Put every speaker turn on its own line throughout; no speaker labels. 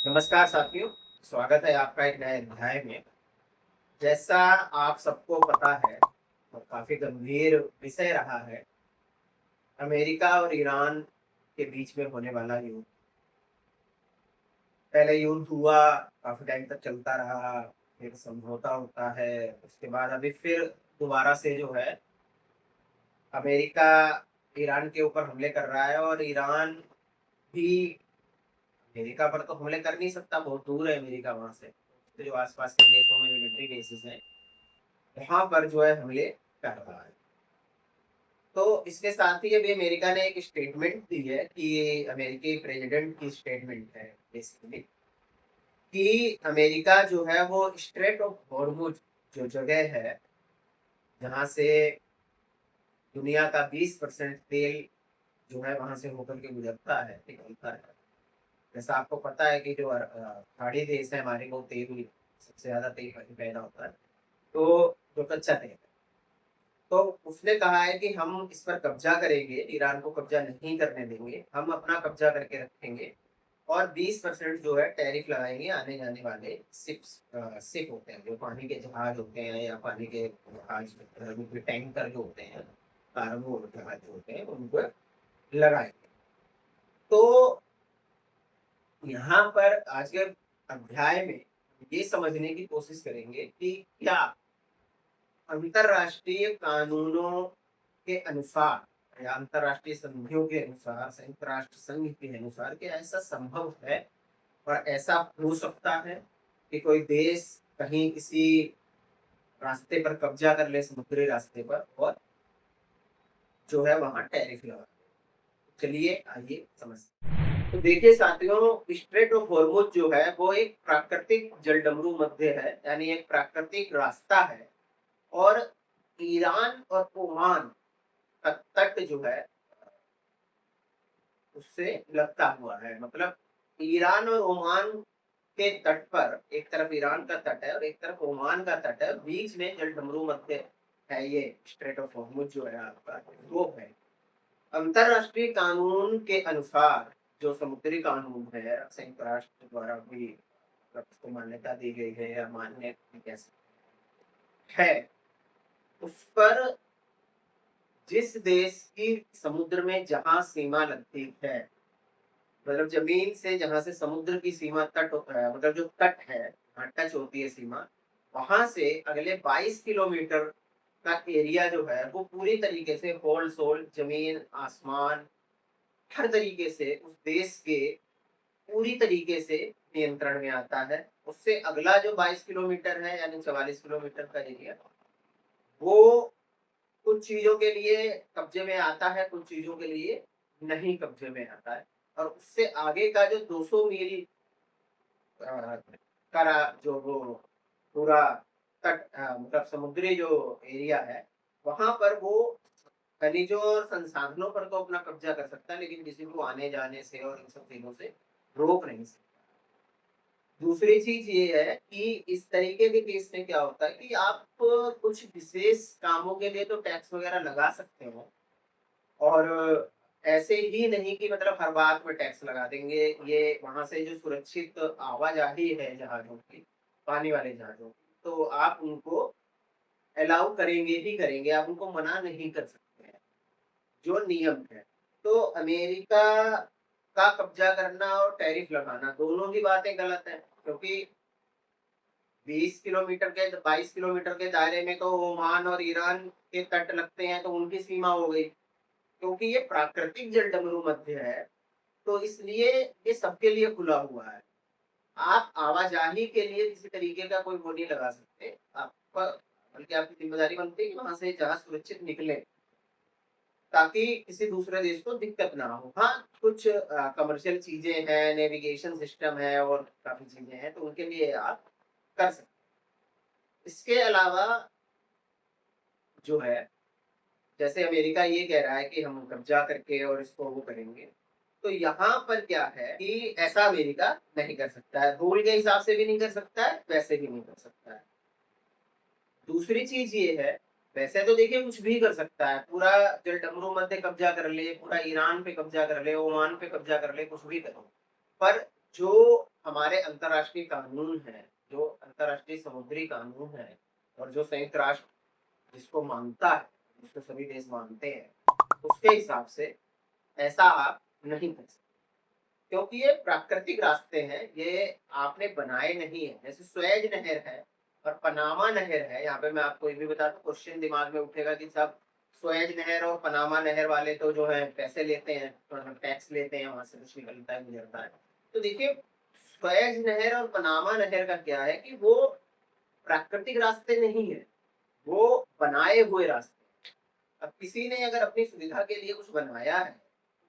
नमस्कार साथियों। स्वागत है आपका एक नए अध्याय में। जैसा आप सबको पता है, तो काफी गंभीर विषय रहा है अमेरिका और ईरान के बीच में होने वाला युद्ध। पहले युद्ध हुआ, काफी टाइम तक चलता रहा, फिर समझौता होता है। उसके बाद अभी फिर दोबारा से जो है अमेरिका ईरान के ऊपर हमले कर रहा है, और ईरान भी अमेरिका पर तो हमले कर नहीं सकता, बहुत दूर है अमेरिका वहां से। तो जो आसपास के देशों में मिलिट्री बेसिस हैं, वहां पर जो है हमले कर रहा है। तो इसके साथ ही अभी अमेरिका ने एक स्टेटमेंट दी है कि ये अमेरिकी प्रेसिडेंट की स्टेटमेंट है बेसिकली, कि अमेरिका जो है वो स्ट्रेट ऑफ हॉर्मुज जो जगह है, जहां से दुनिया का 20% तेल जो है वहां से होकर के गुजरता है, निकलता है। जैसा आपको पता है कि जो पहाड़ी देश है हमारे, को तेल सबसे ज्यादा तेल वहीं पैदा होता है, तो जो कच्चा तेल है। तो उसने कहा है कि हम इस पर कब्जा करेंगे, ईरान को कब्जा नहीं करने देंगे, हम अपना कब्जा करके रखेंगे। और 20% जो है टैरिफ लगाएंगे आने जाने वाले शिप होते हैं, जो पानी के जहाज होते हैं या पानी के जहाज, टैंकर जो होते हैं, कार्गो जहाज जो होते हैं, उनको लगाएंगे। तो यहाँ पर आज के अध्याय में ये समझने की कोशिश करेंगे कि क्या अंतरराष्ट्रीय कानूनों के अनुसार या अंतरराष्ट्रीय संधियों के अनुसार, संयुक्त राष्ट्र संघ के अनुसार, क्या ऐसा संभव है और ऐसा हो सकता है कि कोई देश कहीं किसी रास्ते पर कब्जा कर ले, समुद्री रास्ते पर, और जो है वहां टैरिफ लगा दे। चलिए आइए समझते हैं। तो देखिए साथियों, स्ट्रेट ऑफ हॉर्मुज जो है वो एक प्राकृतिक जलडमरू मध्य है, यानी एक प्राकृतिक रास्ता है। और ईरान और ओमान का तट जो है उससे लगता हुआ है। मतलब ईरान और ओमान के तट पर, एक तरफ ईरान का तट है और एक तरफ ओमान का तट है, बीच में जलडमरू मध्य है। ये स्ट्रेट ऑफ हॉर्मुज जो है आपका वो है। अंतरराष्ट्रीय कानून के अनुसार, जो समुद्री कानून है संयुक्त राष्ट्र द्वारा भी उसको मान्यता दी गई है या मान्य है, उस पर जिस देश की समुद्र में जहां सीमा लगती है, मतलब जमीन से जहां से समुद्र की सीमा तट होता है, मतलब जो तट है वहां टच होती है सीमा, वहां से अगले 22 किलोमीटर का एरिया जो है वो पूरी तरीके से होल सोल, जमीन आसमान, हर तरीके से उस देश के पूरी तरीके से नियंत्रण में आता है। उससे अगला जो 22 किलोमीटर है, यानी 44 किलोमीटर का एरिया, वो कुछ चीजों के लिए कब्जे में आता है, कुछ चीजों के लिए नहीं कब्जे में आता है। और उससे आगे का जो 200 मील करा जो वो पूरा तट, मतलब समुद्री जो एरिया है, वहां पर वो खनिजों और संसाधनों पर तो अपना कब्जा कर सकता है, लेकिन किसी को आने जाने से और इन सब चीजों से रोक नहीं सकता। दूसरी चीज ये है कि इस तरीके के केस में क्या होता है कि आप कुछ विशेष कामों के लिए तो टैक्स वगैरह लगा सकते हो, और ऐसे ही नहीं कि मतलब हर बात में टैक्स लगा देंगे। ये वहां से जो सुरक्षित आवाजाही है जहाजों की, पानी वाले जहाजों की, तो आप उनको अलाउ करेंगे ही करेंगे, आप उनको मना नहीं कर सकते हैं, जो नियम है। तो अमेरिका का कब्जा करना और टैरिफ लगाना, दोनों ही बातें गलत है, क्योंकि 20 किलोमीटर के 22 किलोमीटर के दायरे में तो ओमान और ईरान के तट लगते हैं, तो उनकी सीमा हो गई। क्योंकि ये प्राकृतिक जलडमरू मध्य है, तो इसलिए ये सबके लिए खुला हुआ है। आप आवाजाही के लिए किसी तरीके का कोई वो नहीं लगा सकते, आपका बल्कि आपकी जिम्मेदारी बनती है कि वहां से जहाज सुरक्षित निकले, ताकि किसी दूसरे देश को दिक्कत ना हो। हाँ, कुछ कमर्शियल चीजें हैं, नेविगेशन सिस्टम है और काफी चीजें हैं, तो उनके लिए आप कर सकते। इसके अलावा जो है, जैसे अमेरिका ये कह रहा है कि हम कब्जा करके और इसको वो करेंगे, तो यहाँ पर क्या है कि ऐसा अमेरिका नहीं कर सकता है, रूल के हिसाब से भी नहीं कर सकता है, वैसे भी नहीं कर सकता है। दूसरी चीज ये है, वैसे तो देखिए कुछ भी कर सकता है, पूरा जलडमरू मध्य कब्जा कर ले, पूरा ईरान पे कब्जा कर ले, ओमान पे कब्जा कर ले, कुछ भी करो। पर जो हमारे अंतर्राष्ट्रीय कानून है, जो अंतर्राष्ट्रीय समुद्री कानून है और जो संयुक्त राष्ट्र जिसको मानता है, जिसको सभी देश मानते हैं, उसके हिसाब से ऐसा आप नहीं कर सकते। क्योंकि ये प्राकृतिक रास्ते हैं, ये आपने बनाए नहीं है। जैसे स्वेज नहर है और पनामा नहर है, यहाँ पे मैं आपको ये भी बता दूं, क्वेश्चन दिमाग में उठेगा कि सब स्वेज नहर और पनामा नहर वाले तो जो है पैसे लेते हैं, टैक्स लेते हैं, वहां से कुछ निकलता है, गुजरता है। तो देखिए, स्वेज नहर और पनामा नहर का क्या है कि वो प्राकृतिक रास्ते नहीं है, वो बनाए हुए रास्ते। अब किसी ने अगर अपनी सुविधा के लिए कुछ बनवाया है,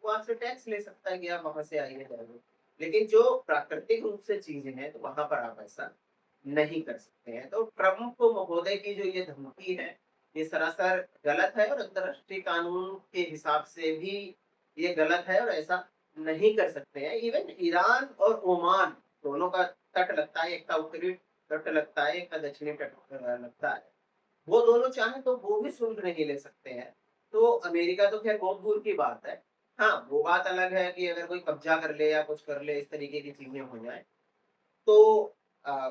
वो आपसे टैक्स ले सकता है कि आप वहां से आइए जाइए। लेकिन जो प्राकृतिक रूप से चीजें हैं, तो वहां पर आप ऐसा नहीं कर सकते हैं। तो ट्रम्प महोदय की जो ये धमकी है, ये सरासर गलत है और अंतर्राष्ट्रीय कानून के हिसाब से भी ये गलत है और ऐसा नहीं कर सकते हैं। इवन ईरान और ओमान दोनों का तट लगता है, एक का उत्तरी तट लगता है, एक का दक्षिणी तट लगता है। वो दोनों चाहें तो वो भी शुल्क नहीं ले सकते हैं। तो अमेरिका तो खैर बहुत दूर की बात है। हाँ, वो बात अलग है कि अगर कोई कब्जा कर ले या कुछ कर ले, इस तरीके की चीजें हो जाए, तो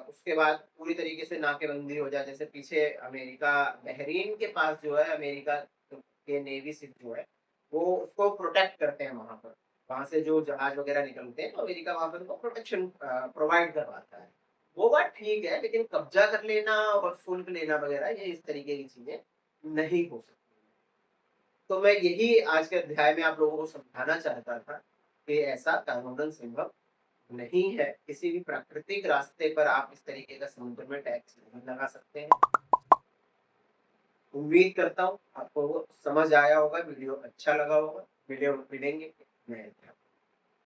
उसके बाद पूरी तरीके से नाकेबंदी हो जाए। जैसे पीछे अमेरिका बहरीन के पास जो है, अमेरिका के नेवी शिप जो है, वो उसको प्रोटेक्ट करते हैं वहां पर। वहां से जो जहाज वगैरह निकलते हैं, तो अमेरिका वहां पर उनको प्रोटेक्शन प्रोवाइड करवाता है। वो बात ठीक है, लेकिन कब्जा कर लेना और शुल्क लेना वगैरह, ये इस तरीके की चीजें नहीं हो सकती। तो मैं यही आज के अध्याय में आप लोगों को समझाना चाहता था कि ऐसा कानूनन संभव नहीं है। किसी भी प्राकृतिक रास्ते पर आप इस तरीके का समुद्र में टैक्स नहीं लगा सकते हैं। उम्मीद करता हूँ आपको वो समझ आया होगा, वीडियो अच्छा लगा होगा। वीडियो मिलेंगे।